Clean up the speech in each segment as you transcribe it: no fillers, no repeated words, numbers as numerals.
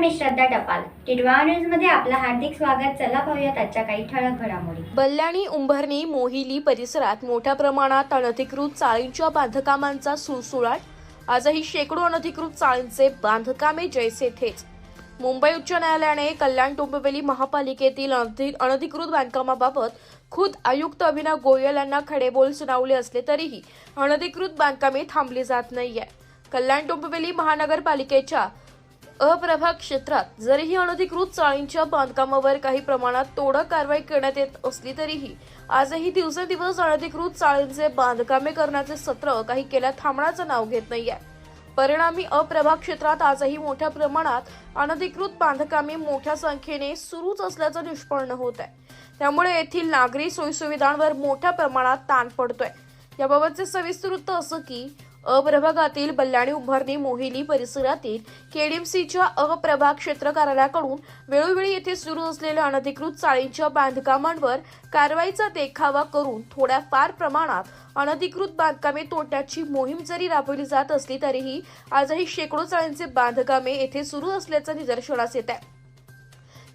मी श्रद्धा टपाल. टिडवा न्यूज मध्ये आपलं हार्दिक स्वागत. चला पाहूयात आजच्या काही ठळक घडामोडी. बल्लाणी, उंबरणी, मोहिली परिसरात मोठ्या प्रमाणात अनधिकृत चाळींच्या बांधकामांचा सुळसुळाट. आजही शेकडो अनधिकृत चाळींचे बांधकामे जैसे थेच. मुंबई उच्च न्यायालयाने कल्याण डोंबिवली महापालिकेतील अनधिकृत बांधकामाबाबत खुद आयुक्त अभिनव गोयल यांना खडेबोल सुनावले असले तरीही अनधिकृत बांधकामे थांबली जात नाहीये. कल्याण डोंबिवली महानगरपालिकेच्या अप्रभाग क्षेत्रात जरीही अनधिकृत चाळींच्या बांधकामावर काही प्रमाणात तोडक कारवाई करण्यात येत असली तरीही आजही दिवसेंदिवस अनधिकृत चाळींचे बांधकामे करण्याचे सत्र काही केल्या थांबण्याचं नाव घेत नाहीये. परिणामी अप्रभाग क्षेत्रात आजही मोठ्या प्रमाणात अनधिकृत बांधकामे मोठ्या संख्येने सुरूच असल्याचं निष्पन्न होत आहे. त्यामुळे येथील नागरी सोयीसुविधांवर मोठ्या प्रमाणात ताण पडतोय. याबाबतचे सविस्तर वृत्त असं की अप्रभागातील बल्लाणी, उंबरणी, मोहिली परिसरातील केडीएमसीच्या अप्रभाग क्षेत्र कार्यालयाकडून वेळोवेळी येथे सुरू असलेल्या अनधिकृत चाळींच्या बांधकामांवर कारवाईचा देखावा करून थोड्याफार प्रमाणात अनधिकृत बांधकामे तोडण्याची मोहीम जरी राबवली जात असली तरीही आजही शेकडो चाळींचे बांधकामे येथे सुरू असल्याचं निदर्शनास येत आहे.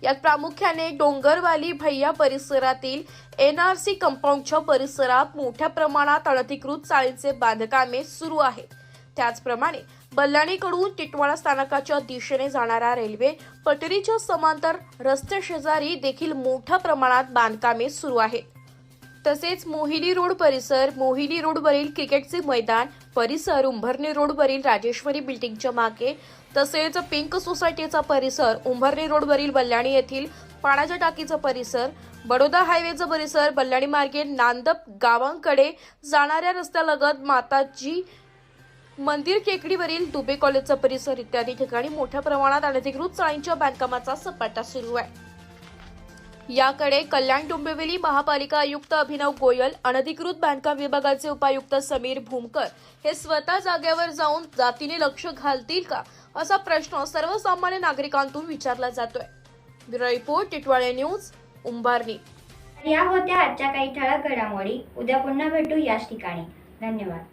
यात प्रामुख्याने डोंगरवाली भैया परिसरातील एनआरसी कंपाऊंडच्या परिसरात मोठ्या प्रमाणात अनधिकृत चाळींचे बांधकामे सुरू आहेत. त्याचप्रमाणे बल्लाणीकडून टिटवाळा स्थानकाच्या दिशेने जाणाऱ्या रेल्वे पटरीच्या समांतर रस्ते शेजारी देखील मोठ्या प्रमाणात बांधकामे सुरू आहेत. तसेच मोहिली रोड परिसर, मोहिली रोडवरील क्रिकेटचे मैदान परिसर, उंबरणी रोडवरील राजेश्वरी बिल्डिंगच्या मागे, तसेच पिंक सोसायटीचा परिसर, उंबरणी रोडवरील बल्लाणी येथील पाण्याच्या टाकीचा परिसर, बडोदा हायवेचा परिसर, बल्लाणी मार्गे नांदप गावांकडे जाणाऱ्या रस्त्यालगत माताजी मंदिर टेकडीवरील दुबे कॉलेजचा परिसर इत्यादी ठिकाणी मोठ्या प्रमाणात अनधिकृत चाळींच्या बांधकामाचा सपाटा सुरू आहे. याकडे कल्याण डोंबिवली महापालिका आयुक्त अभिनव गोयल, अनधिकृत बांधकाम विभागाचे उपायुक्त समीर भूमकर हे स्वतः जागेवर जाऊन जातीने लक्ष घालतील का, असा प्रश्न सर्वसामान्य नागरिकांतून विचारला जातोय. Bureau report, Titwale news, Umbarni. या होत्या आजच्या काही ठळक घडामोडी. उद्या पुन्हा भेटू याच ठिकाणी. धन्यवाद.